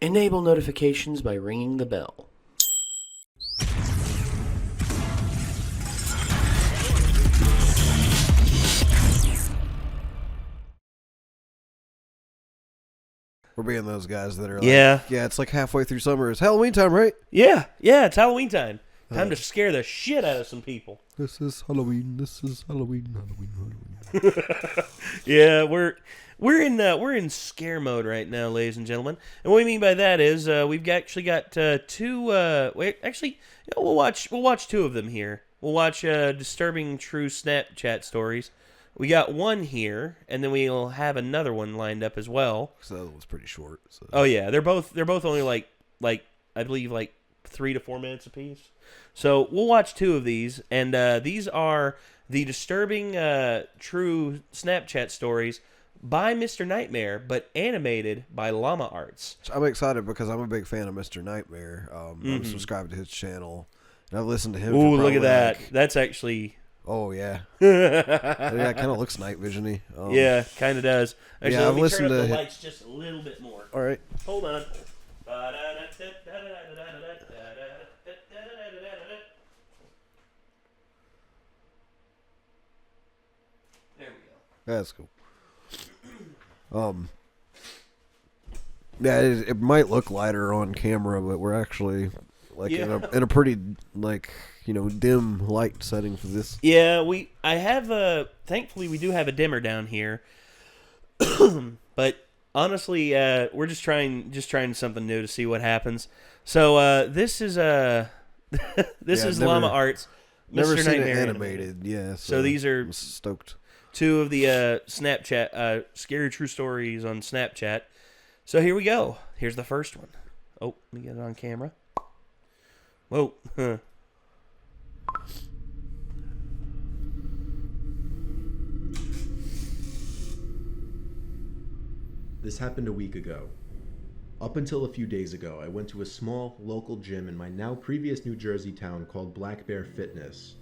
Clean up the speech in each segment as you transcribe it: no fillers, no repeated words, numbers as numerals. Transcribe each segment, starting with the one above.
Enable notifications by ringing the bell. We're being those guys that are like, yeah, it's like halfway through summer. It's Halloween time, right? Yeah, it's Halloween time. Time to scare the shit out of some people. This is Halloween. This is Halloween. Yeah, we're in scare mode right now, ladies and gentlemen. And what we mean by that is we've actually got two. We'll watch two of them here. We'll watch disturbing true Snapchat stories. We got one here, and then we'll have another one lined up as well. So that was pretty short. So. Oh yeah, they're both only like I believe like 3 to 4 minutes apiece. So we'll watch two of these, and these are the disturbing true Snapchat stories by Mr. Nightmare, but animated by Llama Arts. I'm excited because I'm a big fan of Mr. Nightmare. I'm subscribed to his channel, and I've listened to him. Ooh, look at that! That's actually. Oh yeah, yeah, it kind of looks night vision-y. Yeah, kind of does. Actually, yeah, let me turn up the lights just a little bit more. All right, hold on. There we go. That's cool. Yeah, it might look lighter on camera, but we're actually in a pretty dim light setting for this. Yeah, I have thankfully we do have a dimmer down here. But honestly, we're just trying something new to see what happens. So this is is Llama Arts. Never Mr. seen Nightmare it animated. Yeah, so these are I'm stoked. Two of the Snapchat scary true stories on Snapchat. So here we go. Here's the first one. Oh, let me get it on camera. Whoa. Huh. This happened a week ago. Up until a few days ago, I went to a small, local gym in my now previous New Jersey town called Black Bear Fitness.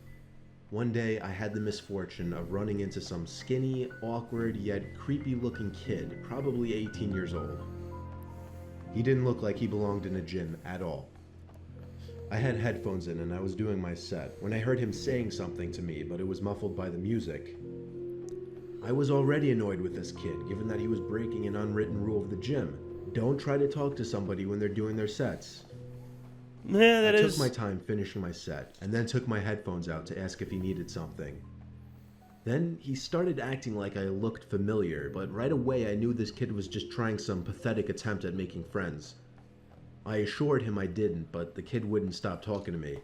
One day, I had the misfortune of running into some skinny, awkward, yet creepy-looking kid, probably 18 years old. He didn't look like he belonged in a gym at all. I had headphones in and I was doing my set when I heard him saying something to me, but it was muffled by the music. I was already annoyed with this kid, given that he was breaking an unwritten rule of the gym. Don't try to talk to somebody when they're doing their sets. Yeah, I took my time finishing my set, and then took my headphones out to ask if he needed something. Then he started acting like I looked familiar, but right away I knew this kid was just trying some pathetic attempt at making friends. I assured him I didn't, but the kid wouldn't stop talking to me.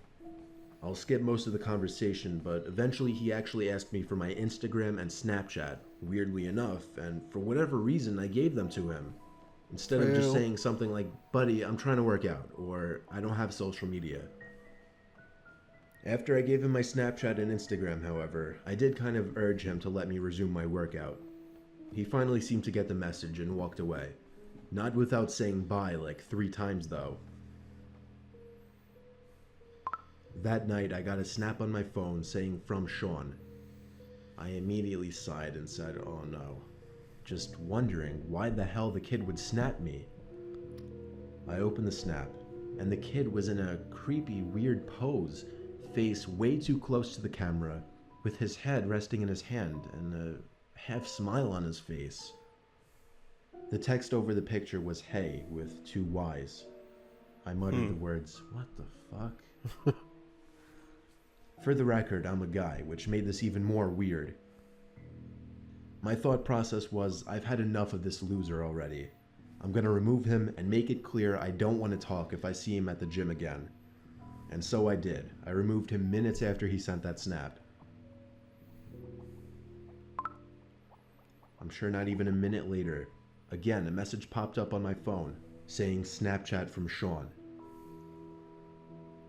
I'll skip most of the conversation, but eventually he actually asked me for my Instagram and Snapchat, weirdly enough, and for whatever reason I gave them to him. Instead of just saying something like, "Buddy, I'm trying to work out," or "I don't have social media." After I gave him my Snapchat and Instagram, however, I did kind of urge him to let me resume my workout. He finally seemed to get the message and walked away. Not without saying bye like 3 times though. That night I got a snap on my phone saying "from Sean." I immediately sighed and said, "Oh no." Just wondering why the hell the kid would snap me. I opened the snap, and the kid was in a creepy, weird pose, face way too close to the camera, with his head resting in his hand and a half smile on his face. The text over the picture was "Hey" with 2 Y's. I muttered the words, "What the fuck?" For the record, I'm a guy, which made this even more weird. My thought process was, I've had enough of this loser already. I'm gonna remove him and make it clear I don't want to talk if I see him at the gym again. And so I did. I removed him minutes after he sent that snap. I'm sure not even a minute later, again a message popped up on my phone, saying "Snapchat from Sean."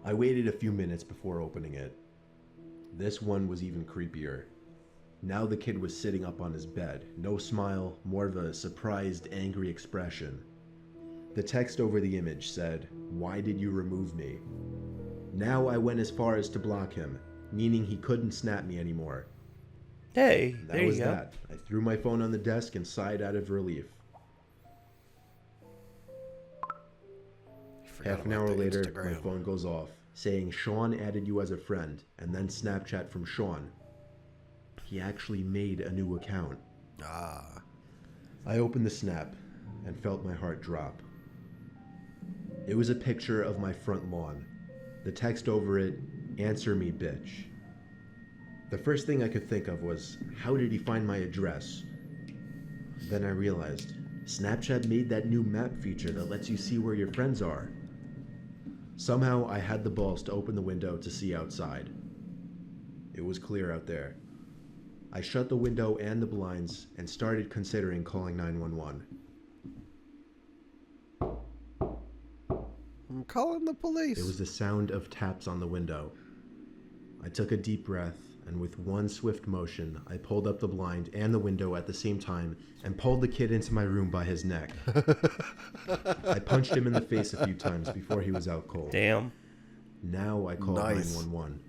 I waited a few minutes before opening it. This one was even creepier. Now the kid was sitting up on his bed, no smile, more of a surprised, angry expression. The text over the image said, "Why did you remove me?" Now I went as far as to block him, meaning he couldn't snap me anymore. Hey, there you go. That. I threw my phone on the desk and sighed out of relief. Forgot Half an about hour the later, Instagram. my phone goes off, saying Sean added you as a friend, and then Snapchat from Sean. He actually made a new account. Ah. I opened the snap and felt my heart drop. It was a picture of my front lawn. The text over it, "Answer me, bitch." The first thing I could think of was, how did he find my address? Then I realized, Snapchat made that new map feature that lets you see where your friends are. Somehow I had the balls to open the window to see outside. It was clear out there. I shut the window and the blinds and started considering calling 911. I'm calling the police. It was the sound of taps on the window. I took a deep breath, and with one swift motion, I pulled up the blind and the window at the same time and pulled the kid into my room by his neck. I punched him in the face a few times before he was out cold. Damn. Now I called Nice. 911.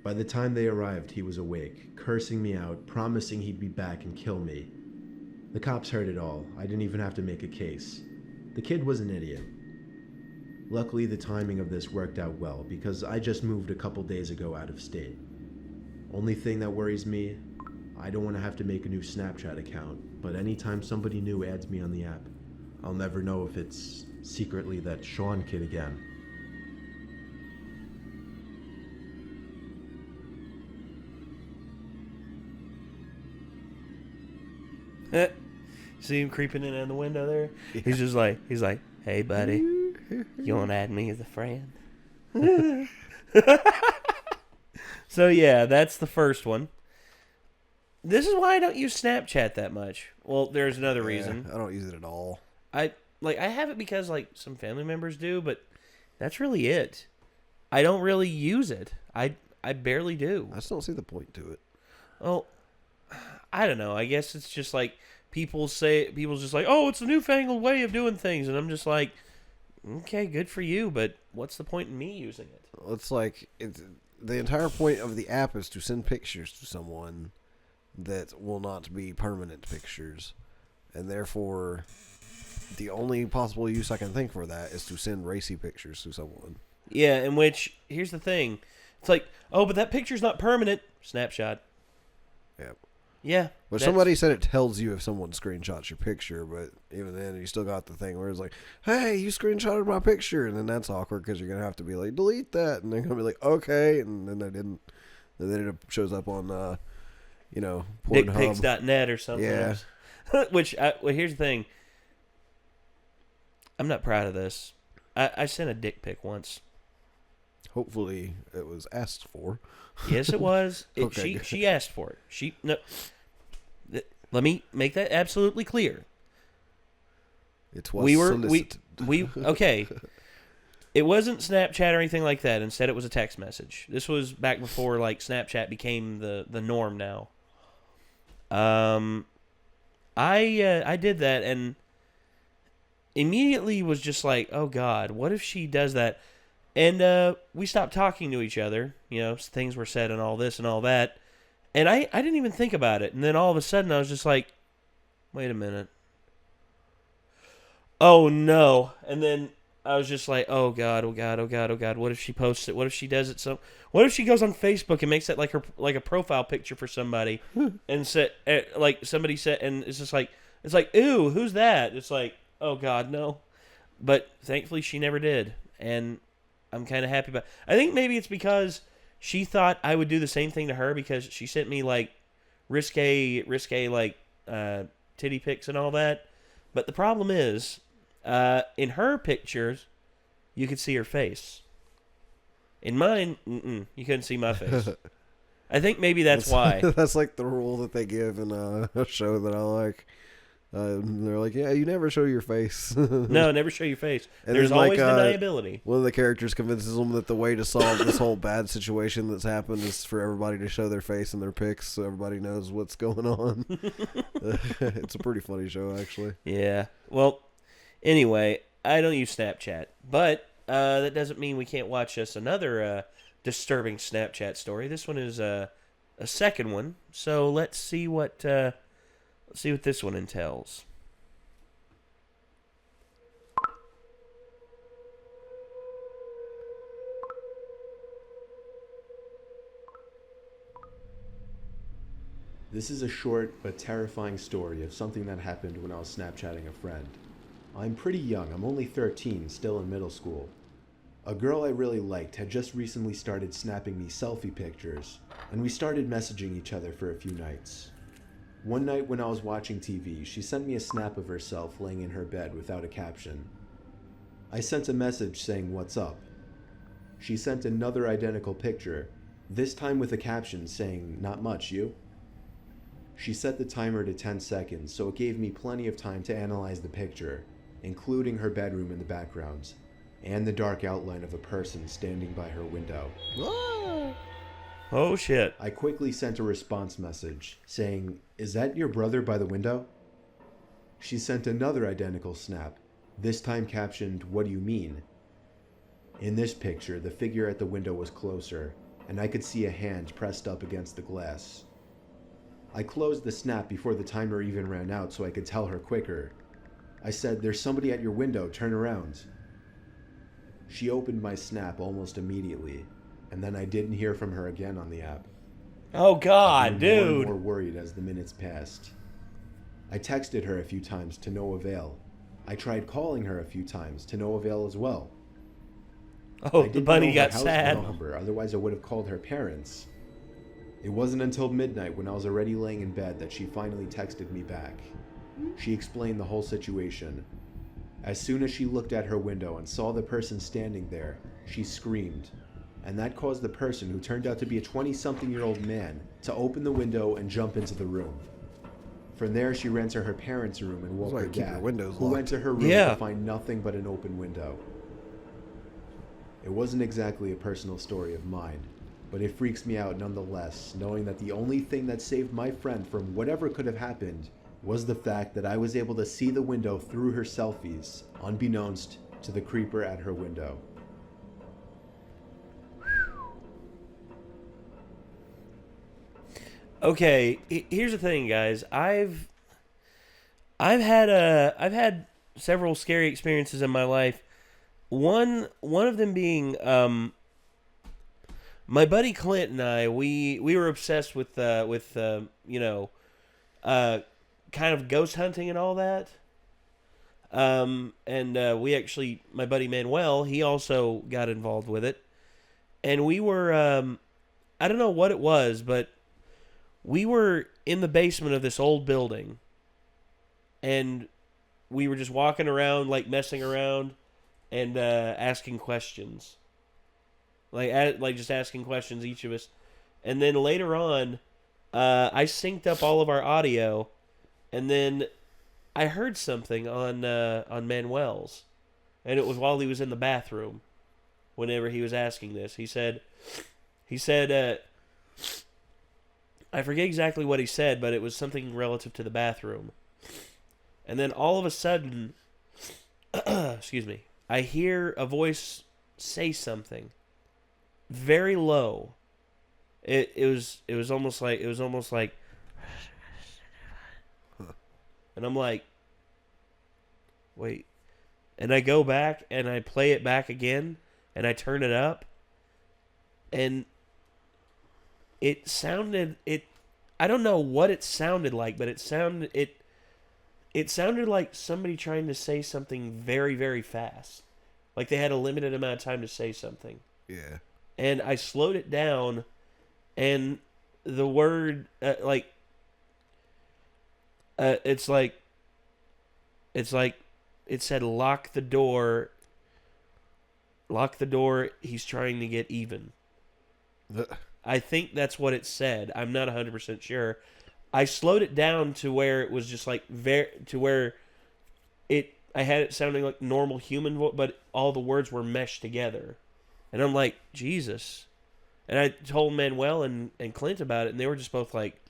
By the time they arrived, he was awake, cursing me out, promising he'd be back and kill me. The cops heard it all. I didn't even have to make a case. The kid was an idiot. Luckily, the timing of this worked out well, because I just moved a couple days ago out of state. Only thing that worries me, I don't want to have to make a new Snapchat account, but anytime somebody new adds me on the app, I'll never know if it's secretly that Sean kid again. See him creeping in the window there? Yeah. He's like, "Hey, buddy, you want to add me as a friend?" So, yeah, that's the first one. This is why I don't use Snapchat that much. Well, there's another reason. I don't use it at all. I have it because, some family members do, but that's really it. I don't really use it. I barely do. I just don't see the point to it. Well, I don't know. I guess it's just people's just like, "Oh, it's a newfangled way of doing things," and I'm just like, okay, good for you, but what's the point in me using it? It's the entire point of the app is to send pictures to someone that will not be permanent pictures, and therefore the only possible use I can think for that is to send racy pictures to someone. Yeah, in which, here's the thing. It's like, oh, but that picture's not permanent. Snapshot. Yep. Yeah. But somebody said it tells you if someone screenshots your picture, but even then, you still got the thing where it's like, "Hey, you screenshotted my picture," and then that's awkward because you're gonna have to be like, "Delete that," and they're gonna be like, "Okay," and then they didn't. And then it shows up on, Pornhub. Dickpics.net or something. Yeah. Which, here's the thing. I'm not proud of this. I sent a dick pic once. Hopefully, it was asked for. Yes, it was. Okay, she asked for it. Let me make that absolutely clear. It was solicited. Okay. It wasn't Snapchat or anything like that. Instead, it was a text message. This was back before Snapchat became the norm now. I did that and immediately was just like, oh God, what if she does that? And we stopped talking to each other. Things were said and all this and all that. And I didn't even think about it. And then all of a sudden I was just like, wait a minute. Oh no. And then I was just like, oh God, oh God, oh God, oh God. What if she posts it? What if she does it? What if she goes on Facebook and makes that like a profile picture for somebody and somebody said, and it's just like, ew, who's that? It's like, oh God, no. But thankfully she never did. And I'm kind of happy about it. I think maybe it's because she thought I would do the same thing to her because she sent me risque titty pics and all that. But the problem is, in her pictures, you could see her face. In mine, you couldn't see my face. I think maybe that's why. That's like the rule that they give in a show that I like. They're like, yeah, you never show your face. No, never show your face. And There's always deniability. One of the characters convinces them that the way to solve this whole bad situation that's happened is for everybody to show their face in their pics so everybody knows what's going on. It's a pretty funny show, actually. Yeah. Well, anyway, I don't use Snapchat. But that doesn't mean we can't watch us another disturbing Snapchat story. This one is a second one. So let's see what this one entails. This is a short but terrifying story of something that happened when I was Snapchatting a friend. I'm pretty young, I'm only 13, still in middle school. A girl I really liked had just recently started snapping me selfie pictures, and we started messaging each other for a few nights. One night when I was watching TV, she sent me a snap of herself laying in her bed without a caption. I sent a message saying, "What's up?" She sent another identical picture, this time with a caption saying, "Not much, you?" She set the timer to 10 seconds, so it gave me plenty of time to analyze the picture, including her bedroom in the background, and the dark outline of a person standing by her window. Oh, shit. I quickly sent a response message, saying, "Is that your brother by the window?" She sent another identical snap, this time captioned, "What do you mean?" In this picture, the figure at the window was closer, and I could see a hand pressed up against the glass. I closed the snap before the timer even ran out so I could tell her quicker. I said, "There's somebody at your window, turn around." She opened my snap almost immediately, and then I didn't hear from her again on the app. Oh, God, I grew more dude. and more worried as the minutes passed. I texted her a few times to no avail. I tried calling her a few times to no avail as well. Oh, I the didn't bunny know her got house sad. number, otherwise I would have called her parents. It wasn't until midnight when I was already laying in bed that she finally texted me back. She explained the whole situation. As soon as she looked at her window and saw the person standing there, she screamed. And that caused the person, who turned out to be a 20-something-year-old man, to open the window and jump into the room. From there, she ran to her parents' room and woke That's why her I keep your dad, windows who locked. went to her room Yeah. to find nothing but an open window. It wasn't exactly a personal story of mine, but it freaks me out nonetheless, knowing that the only thing that saved my friend from whatever could have happened was the fact that I was able to see the window through her selfies, unbeknownst to the creeper at her window. Okay, here's the thing, guys. I've had several scary experiences in my life. One of them being my buddy Clint and I. We were obsessed with kind of ghost hunting and all that. And we actually, my buddy Manuel, he also got involved with it, and we were I don't know what it was, but we were in the basement of this old building, and we were just walking around, like messing around, and asking questions, like just asking questions, each of us. And then later on, I synced up all of our audio, and then I heard something on Manuel's, and it was while he was in the bathroom. Whenever he was asking this, he said. I forget exactly what he said, but it was something relative to the bathroom. And then all of a sudden, excuse me, I hear a voice say something very low. It was almost like, and I'm like, wait. And I go back and I play it back again and I turn it up, and it sounded, I don't know what it sounded like, but it sounded like somebody trying to say something very, very fast. Like they had a limited amount of time to say something. Yeah. And I slowed it down, and the word, it said, lock the door, he's trying to get even. I think that's what it said. I'm not 100% sure. I slowed it down to where it was just like I had it sounding like normal human voice, but all the words were meshed together. And I'm like, Jesus. And I told Manuel and Clint about it, and they were just both like,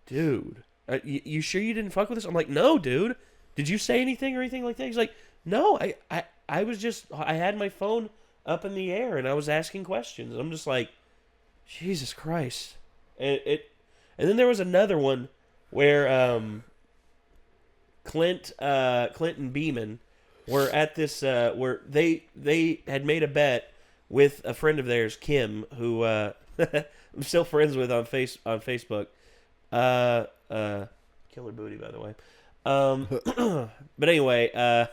dude, you sure you didn't fuck with us? I'm like, no, dude. Did you say anything or anything like that? He's like, no, I was just, I had my phone up in the air and I was asking questions. I'm just like, Jesus Christ. And then there was another one where Clint and Beeman were at this where they had made a bet with a friend of theirs, Kim, who I'm still friends with on Facebook. Killer booty, by the way. But anyway,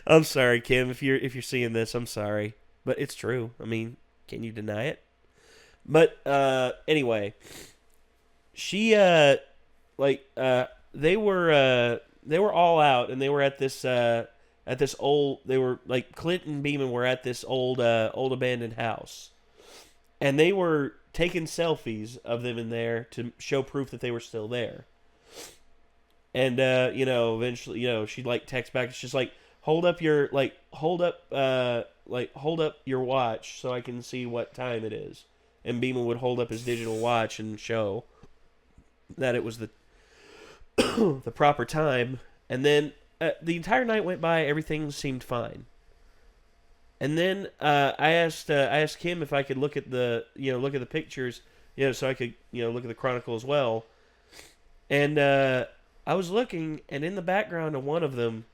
I'm sorry, Kim, if you're seeing this, I'm sorry, but it's true. I mean, can you deny it? But anyway, she they were all out, and they were at this old. They were like Clint and Beeman were at this old abandoned house, and they were taking selfies of them in there to show proof that they were still there. And eventually, she'd like text back. It's just like hold up your watch so I can see what time it is. And Beeman would hold up his digital watch and show that it was the the proper time. And then the entire night went by. Everything seemed fine. And then I asked Kim if I could look at the pictures, so I could look at the Chronicle as well. And I was looking, and in the background of one of them,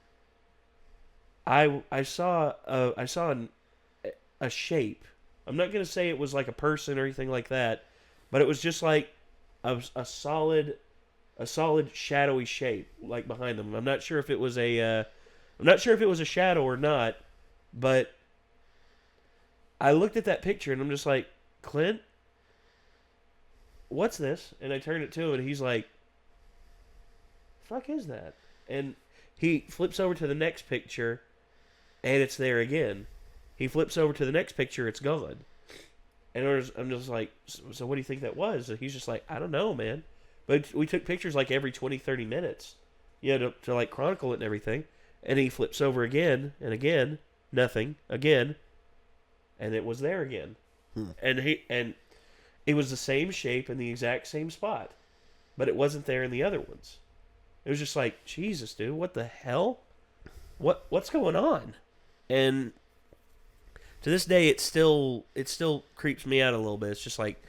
I saw a shape. I'm not gonna say it was like a person or anything like that, but it was just like a solid shadowy shape like behind them. I'm not sure if it was a shadow or not, but I looked at that picture and I'm just like, Clint, what's this? And I turned it to him and he's like, fuck is that? And he flips over to the next picture and it's there again. He flips over to the next picture, it's gone. And I'm just like, so what do you think that was? And he's just like, I don't know, man. But we took pictures like every 20, 30 minutes, to like chronicle it and everything. And he flips over again and again, nothing, again, and it was there again. And it was the same shape in the exact same spot, but it wasn't there in the other ones. It was just like, Jesus, dude, what the hell? What's going on? And to this day, it still creeps me out a little bit. It's just like,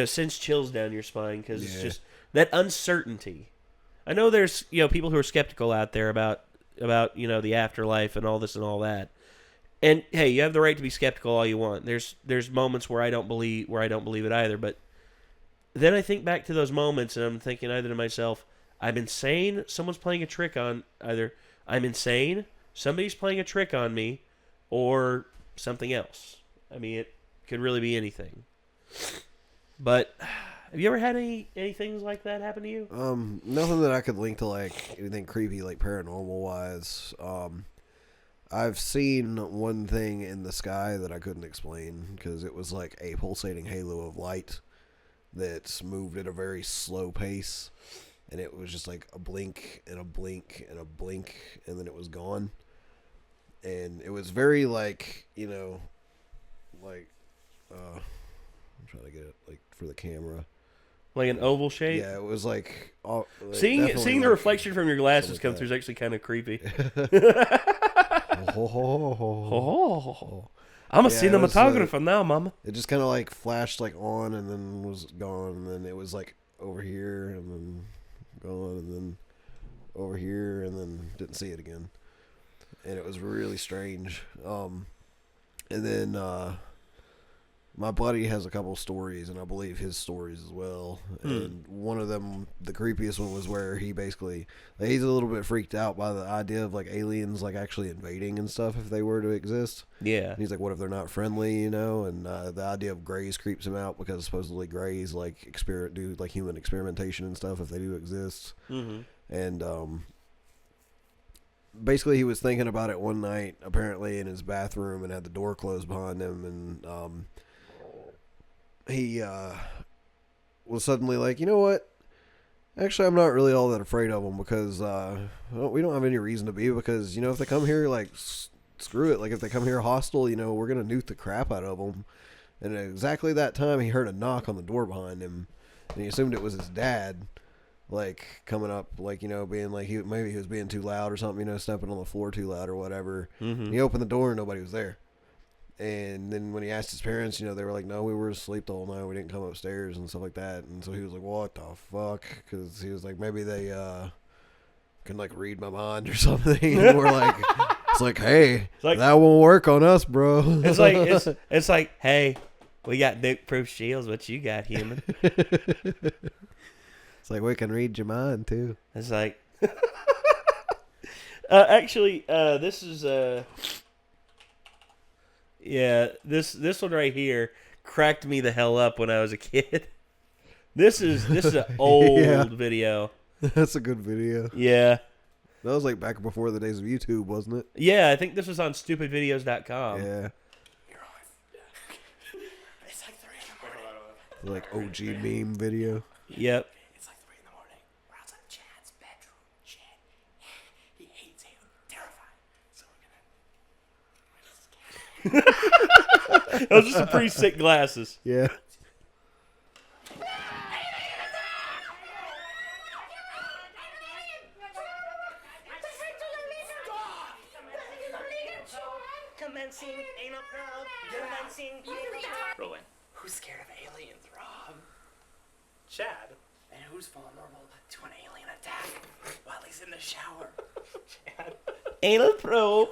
sends chills down your spine because it's just that uncertainty. I know there's people who are skeptical out there about the afterlife and all this and all that. And hey, you have the right to be skeptical all you want. There's moments where I don't believe it either. But then I think back to those moments and I'm thinking either to myself, I'm insane. Someone's playing a trick on either. I'm insane. Somebody's playing a trick on me, or something else. I mean, it could really be anything. But have you ever had any things like that happen to you? Nothing that I could link to like anything creepy, like paranormal wise. I've seen one thing in the sky that I couldn't explain because it was like a pulsating halo of light that's moved at a very slow pace. And it was just like a blink and a blink and a blink, and then it was gone. And it was very like, I'm trying to get it like for the camera. Like an oval shape? Yeah, it was like... seeing the reflection from your glasses come through is actually kind of creepy. I'm a cinematographer now, mama. It just kind of like flashed like on and then was gone, and then it was like over here and then gone and then over here and then didn't see it again. And it was really strange. And then my buddy has a couple stories, and I believe his stories as well. And one of them, the creepiest one, was where he basically, he's a little bit freaked out by the idea of like aliens like actually invading and stuff if they were to exist. Yeah. And he's like, what if they're not friendly, And the idea of greys creeps him out because supposedly greys like do like human experimentation and stuff if they do exist. Mm-hmm. And basically he was thinking about it one night apparently in his bathroom and had the door closed behind him, and he was suddenly like, you know what? Actually, I'm not really all that afraid of them because we don't have any reason to be, because, if they come here, like, screw it. Like, if they come here hostile, we're going to nuke the crap out of them. And at exactly that time, he heard a knock on the door behind him, and he assumed it was his dad, like, coming up, like, being like, maybe he was being too loud or something, stepping on the floor too loud or whatever. Mm-hmm. And he opened the door and nobody was there. And then when he asked his parents, they were like, no, we were asleep the whole night. We didn't come upstairs and stuff like that. And so he was like, what the fuck? Because he was like, maybe they can, like, read my mind or something. And we're like, it's like, hey, that won't work on us, bro. It's like, hey, we got nuke-proof shields. What you got, human? It's like we can read your mind too. It's like, actually, this is this one right here cracked me the hell up when I was a kid. This is an old video. That's a good video. Yeah. That was like back before the days of YouTube, wasn't it? Yeah, I think this was on stupidvideos.com. Yeah. It's like 3 in the morning. Like OG meme video. Yep. It's like 3 in the morning. We're outside Chad's bedroom. Chad, he hates him. Terrified. So we're gonna. Those are some pretty sick glasses. Yeah. Rolling. Who's scared of aliens, Rob? Chad. And who's vulnerable to an alien attack while he's in the shower? Chad. Anal probe.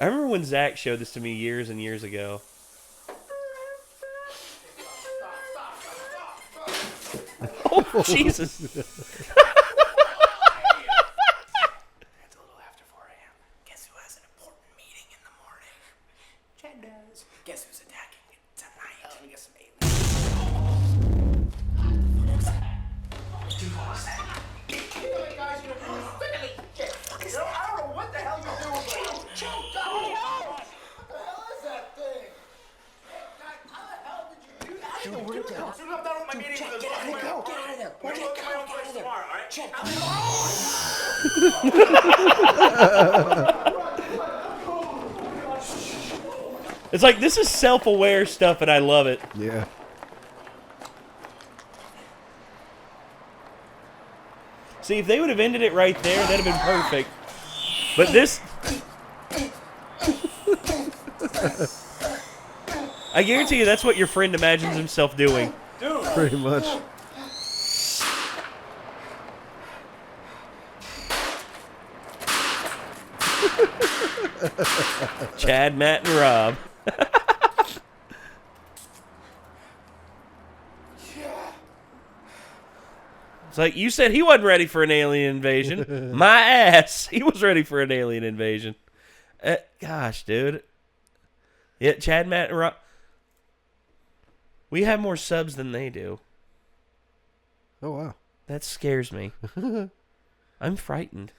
I remember when Zach showed this to me years and years ago. Oh, Jesus. It's a little after 4 a.m. Guess who has an important meeting in the morning? Chad does. Guess who's attacking tonight? Let me get some aliens. Dude, what was that? Guys, you I don't know what the hell you're doing. Chill, what the hell is that thing? How the hell did you do that? Dude, we're gonna soon enough done with my meeting. Get out of there. Get out of there. We're gonna go to my own place tomorrow, all right? Check. It's like, this is self-aware stuff, and I love it. Yeah. See, if they would have ended it right there, that'd have been perfect. But this... I guarantee you that's what your friend imagines himself doing. Pretty much. Chad, Matt, and Rob. It's like, you said he wasn't ready for an alien invasion. My ass. He was ready for an alien invasion. Gosh, dude. Yeah, Chad, Matt, and Rob. We have more subs than they do. Oh, wow. That scares me. I'm frightened.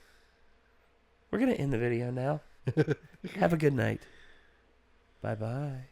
We're going to end the video now. Have a good night. Bye-bye.